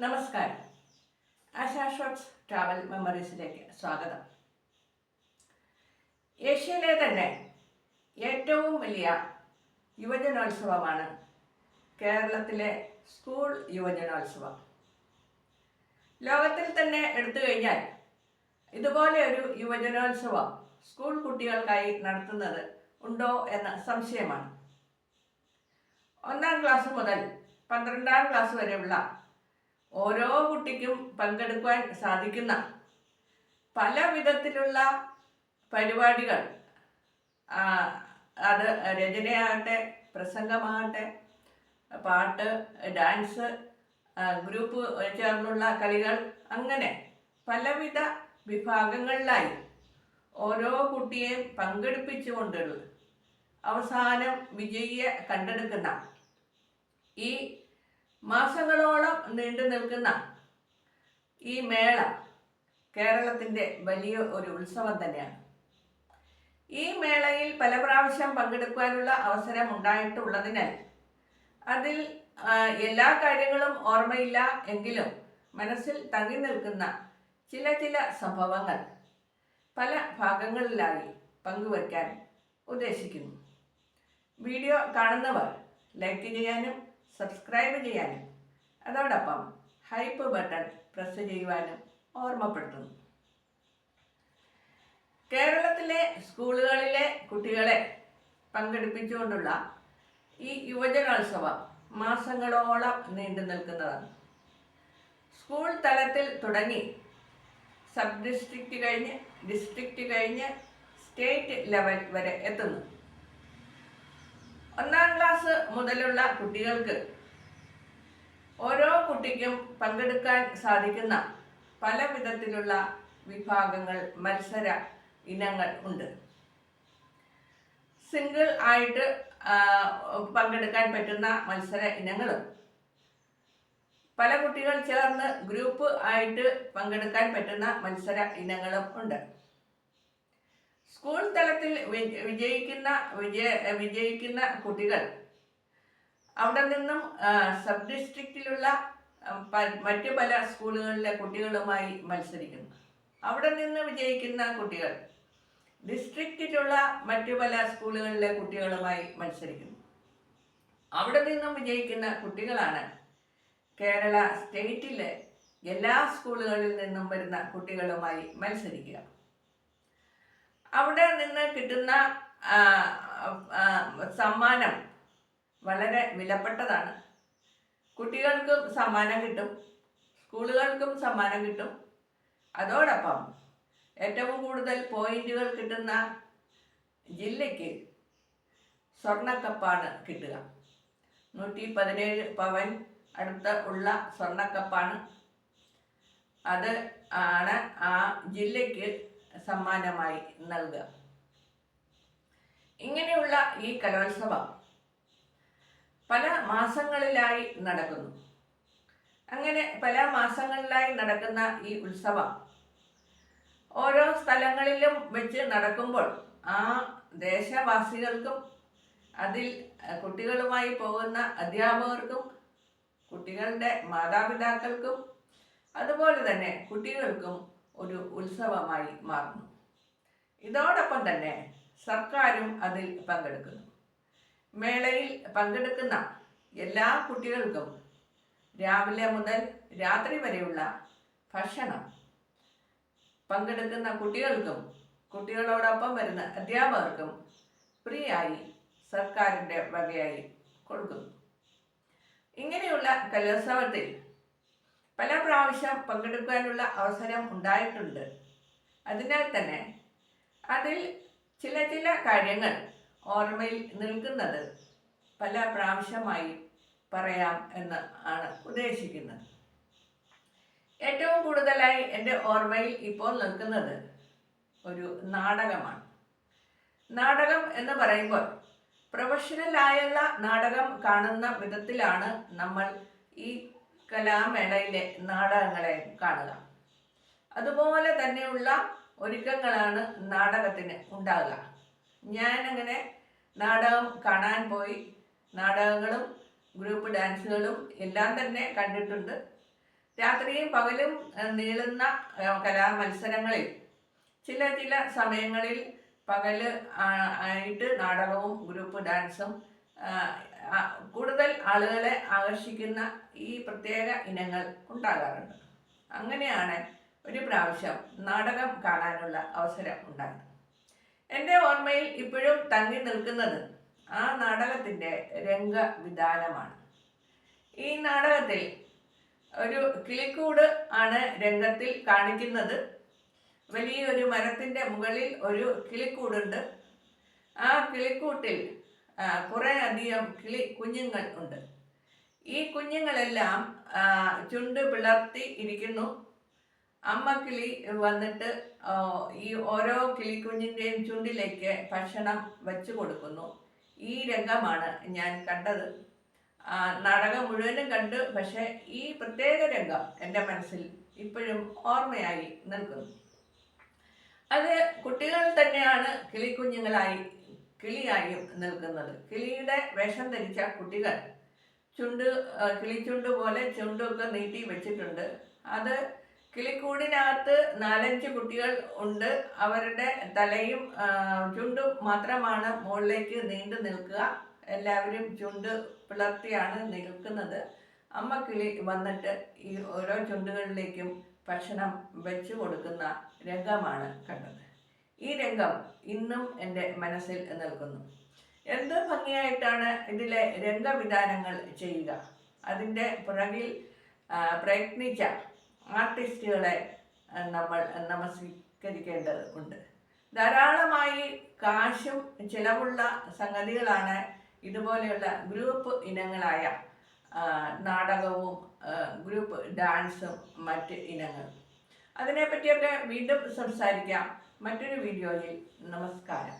നമസ്കാരം. ASHA shots travel മെമ്മറീസിലേക്ക് സ്വാഗതം. ഏഷ്യയിലെ തന്നെ ഏറ്റവും വലിയ യുവജനോത്സവമാണ് കേരളത്തിലെ സ്കൂൾ യുവജനോത്സവം. ലോകത്തിൽ തന്നെ എടുത്തു കഴിഞ്ഞാൽ ഇതുപോലെ ഒരു യുവജനോത്സവം സ്കൂൾ കുട്ടികൾക്കായി നടത്തുന്നത് ഉണ്ടോ എന്ന സംശയമാണ്. 1ാം ക്ലാസ് മുതൽ 12ാം ക്ലാസ് വരെയുള്ള ഓരോ കുട്ടിക്കും പങ്കെടുക്കാൻ സാധിക്കുന്ന പല വിധത്തിലുള്ള പരിപാടികൾ, അത് രചനയാകട്ടെ, പ്രസംഗമാകട്ടെ, പാട്ട്, ഡാൻസ്, ഗ്രൂപ്പ് ചേർന്നുള്ള കളികൾ, അങ്ങനെ പലവിധ വിഭാഗങ്ങളിലായി ഓരോ കുട്ടിയെയും പങ്കെടുപ്പിച്ചുകൊണ്ടുള്ള അവസാനം വിജയിയെ കണ്ടെടുക്കുന്ന ഈ മാസങ്ങളോളം നീണ്ടു നിൽക്കുന്ന ഈ മേള കേരളത്തിൻ്റെ വലിയ ഒരു ഉത്സവം തന്നെയാണ്. ഈ മേളയിൽ പല പ്രാവശ്യം പങ്കെടുക്കാനുള്ള അവസരം ഉണ്ടായിട്ടുള്ളതിനാൽ അതിൽ എല്ലാ കാര്യങ്ങളും ഓർമ്മയില്ല എങ്കിലും മനസ്സിൽ തങ്ങി നിൽക്കുന്ന ചില സംഭവങ്ങൾ പല ഭാഗങ്ങളിലായി പങ്കുവയ്ക്കാൻ ഉദ്ദേശിക്കുന്നു. വീഡിയോ കാണുന്നവർ ലൈക്ക് ചെയ്യാനും സബ്സ്ക്രൈബ് ചെയ്യാനും അതോടൊപ്പം ഹൈപ്പ് ബട്ടൺ പ്രസ് ചെയ്യുവാനും ഓർമ്മപ്പെടുത്തുന്നു. കേരളത്തിലെ സ്കൂളുകളിലെ കുട്ടികളെ പങ്കെടുപ്പിച്ചുകൊണ്ടുള്ള ഈ യുവജനോത്സവം മാസങ്ങളോളം നീണ്ടു നിൽക്കുന്നതാണ്. സ്കൂൾ തലത്തിൽ തുടങ്ങി സബ് ഡിസ്ട്രിക്റ്റ് കഴിഞ്ഞ് ഡിസ്ട്രിക്റ്റ് കഴിഞ്ഞ് സ്റ്റേറ്റ് ലെവൽ വരെ എത്തുന്നു. 1ാം ക്ലാസ് മുതലുള്ള കുട്ടികൾക്ക് ഓരോ കുട്ടിക്കും പങ്കെടുക്കാൻ സാധിക്കുന്ന പല വിധത്തിലുള്ള വിഭാഗങ്ങൾ, മത്സര ഇനങ്ങൾ ഉണ്ട്. സിംഗിൾ ആയിട്ട് പങ്കെടുക്കാൻ പറ്റുന്ന മത്സര ഇനങ്ങളും, പല കുട്ടികൾ ചേർന്ന് ഗ്രൂപ്പ് ആയിട്ട് പങ്കെടുക്കാൻ പറ്റുന്ന മത്സര ഇനങ്ങളും ഉണ്ട്. സ്കൂൾ തലത്തിൽ വിജയിക്കുന്ന കുട്ടികൾ അവിടെ നിന്നും സബ് ഡിസ്ട്രിക്റ്റിലുള്ള മറ്റു പല സ്കൂളുകളിലെ കുട്ടികളുമായി മത്സരിക്കുന്നു. അവിടെ നിന്ന് വിജയിക്കുന്ന കുട്ടികൾ ഡിസ്ട്രിക്റ്റിലുള്ള മറ്റു പല സ്കൂളുകളിലെ കുട്ടികളുമായി മത്സരിക്കുന്നു. അവിടെ നിന്നും വിജയിക്കുന്ന കുട്ടികളാണ് കേരള സ്റ്റേറ്റിലെ എല്ലാ സ്കൂളുകളിൽ നിന്നും വരുന്ന കുട്ടികളുമായി മത്സരിക്കുക. അവിടെ നിന്ന് കിട്ടുന്ന സമ്മാനം വളരെ വിലപ്പെട്ടതാണ്. കുട്ടികൾക്കും സമ്മാനം കിട്ടും, സ്കൂളുകൾക്കും സമ്മാനം കിട്ടും. അതോടൊപ്പം ഏറ്റവും കൂടുതൽ പോയിന്റുകൾ കിട്ടുന്ന ജില്ലയ്ക്ക് സ്വർണ്ണക്കപ്പാണ് കിട്ടുക. 117 പവൻ അടുത്ത് ഉള്ള സ്വർണ്ണക്കപ്പാണ്. അത് ആണ് ആ ജില്ലയ്ക്ക് സമ്മാനമായി നൽകുക. ഇങ്ങനെയുള്ള ഈ കലോത്സവം പല മാസങ്ങളിലായി നടക്കുന്നു. അങ്ങനെ പല മാസങ്ങളിലായി നടക്കുന്ന ഈ ഉത്സവം ഓരോ സ്ഥലങ്ങളിലും വെച്ച് നടക്കുമ്പോൾ ആ ദേശവാസികൾക്കും അതിൽ കുട്ടികളുമായി പോകുന്ന അധ്യാപകർക്കും കുട്ടികളുടെ മാതാപിതാക്കൾക്കും അതുപോലെ തന്നെ കുട്ടികൾക്കും ഒരു ഉത്സവമായി മാറുന്നു. ഇതോടൊപ്പം തന്നെ സർക്കാരും അതിൽ പങ്കെടുക്കുന്നു. മേളയിൽ പങ്കെടുക്കുന്ന എല്ലാ കുട്ടികൾക്കും രാവിലെ മുതൽ രാത്രി വരെയുള്ള ഭക്ഷണം പങ്കെടുക്കുന്ന കുട്ടികൾക്കും കുട്ടികളോടൊപ്പം വരുന്ന അധ്യാപകർക്കും ഫ്രീ ആയി സർക്കാരിൻ്റെ വകയായി കൊടുക്കുന്നു. ഇങ്ങനെയുള്ള കലോത്സവത്തിൽ പല പ്രാവശ്യം പങ്കെടുക്കാനുള്ള അവസരം ഉണ്ടായിട്ടുണ്ട്. അതിനാൽ തന്നെ അതിൽ ചില കാര്യങ്ങൾ ഓർമ്മയിൽ നിൽക്കുന്നത് പല പ്രാവശ്യമായി പറയാം എന്ന് ആണ് ഉദ്ദേശിക്കുന്നത്. ഏറ്റവും കൂടുതലായി എൻ്റെ ഓർമ്മയിൽ ഇപ്പോൾ നിൽക്കുന്നത് ഒരു നാടകമാണ്. നാടകം എന്ന് പറയുമ്പോൾ പ്രൊഫഷണലായുള്ള നാടകം കാണുന്ന വിധത്തിലാണ് നമ്മൾ ഈ കലാമേളയിലെ നാടകങ്ങളെ കാണുക. അതുപോലെ തന്നെയുള്ള ഒരുക്കങ്ങളാണ് നാടകത്തിന് ഉണ്ടാകുക. ഞാനങ്ങനെ നാടകം കാണാൻ പോയി നാടകങ്ങളും ഗ്രൂപ്പ് ഡാൻസുകളും എല്ലാം തന്നെ കണ്ടിട്ടുണ്ട്. രാത്രിയും പകലും നീളുന്ന കലാമത്സരങ്ങളിൽ ചില സമയങ്ങളിൽ പകല് ആയിട്ട് നാടകവും ഗ്രൂപ്പ് ഡാൻസും കൂടുതൽ ആളുകളെ ആകർഷിക്കുന്ന ഈ പ്രത്യേക ഇനങ്ങൾ ഉണ്ടാകാറുണ്ട്. അങ്ങനെയാണ് ഒരു പ്രാവശ്യം നാടകം കാണാനുള്ള അവസരം ഉണ്ടായത്. എൻ്റെ ഓർമ്മയിൽ ഇപ്പോഴും തങ്ങി നിൽക്കുന്നത് ആ നാടകത്തിൻ്റെ രംഗവിധാനമാണ്. ഈ നാടകത്തിൽ ഒരു കിളിക്കൂട് ആണ് രംഗത്തിൽ കാണിക്കുന്നത്. വലിയൊരു മരത്തിൻ്റെ മുകളിൽ ഒരു കിളിക്കൂടുണ്ട്. ആ കിളിക്കൂട്ടിൽ കുറേ അധികം കുഞ്ഞുങ്ങൾ ഉണ്ട്. ഈ കുഞ്ഞുങ്ങളെല്ലാം ചുണ്ട് പിളർത്തി ഇരിക്കുന്നു. അമ്മ കിളി വന്നിട്ട് ഈ ഓരോ കിളിക്കുഞ്ഞിൻ്റെയും ചുണ്ടിലേക്ക് ഭക്ഷണം വെച്ച് കൊടുക്കുന്നു. ഈ രംഗമാണ് ഞാൻ കണ്ടത്. നാടകം മുഴുവനും കണ്ടു. പക്ഷേ ഈ പ്രത്യേക രംഗം എൻ്റെ മനസ്സിൽ ഇപ്പോഴും ഓർമ്മയായി നിൽക്കുന്നു. അത് കുട്ടികൾ തന്നെയാണ് കിളിയായും നിൽക്കുന്നത്. കിളിയുടെ വേഷം ധരിച്ച കുട്ടികൾ കിളിച്ചുണ്ട് പോലെ ചുണ്ടൊക്കെ നീട്ടി വെച്ചിട്ടുണ്ട്. അത് കിളിക്കൂടിനകത്ത് 4-5 കുട്ടികൾ ഉണ്ട്. അവരുടെ തലയും ചുണ്ടും മാത്രമാണ് മുകളിലേക്ക് നീണ്ടു നിൽക്കുക. എല്ലാവരും ചുണ്ട് പിളർത്തിയാണ് നിൽക്കുന്നത്. അമ്മ കിളി വന്നിട്ട് ഈ ഓരോ ചുണ്ടുകളിലേക്കും ഭക്ഷണം വെച്ചു കൊടുക്കുന്ന രംഗമാണ് കണ്ടത്. ഈ രംഗം ഇന്നും എൻ്റെ മനസ്സിൽ നിൽക്കുന്നു. എന്ത് ഭംഗിയായിട്ടാണ് ഇതിലെ രംഗവിധാനങ്ങൾ ചെയ്യുക. അതിൻ്റെ പുറകിൽ പ്രയത്നിച്ച ആർട്ടിസ്റ്റുകളെ നമ്മൾ നമസ്കരിക്കേണ്ടതുണ്ട്. ധാരാളമായി കാശും ചിലവുള്ള സംഗതികളാണ് ഇതുപോലെയുള്ള ഗ്രൂപ്പ് ഇനങ്ങളായ നാടകവും ഗ്രൂപ്പ് ഡാൻസും മറ്റ് ഇനങ്ങളും. അതിനെപ്പറ്റിയൊക്കെ വീണ്ടും സംസാരിക്കാം മറ്റൊരു വീഡിയോയിൽ. നമസ്കാരം.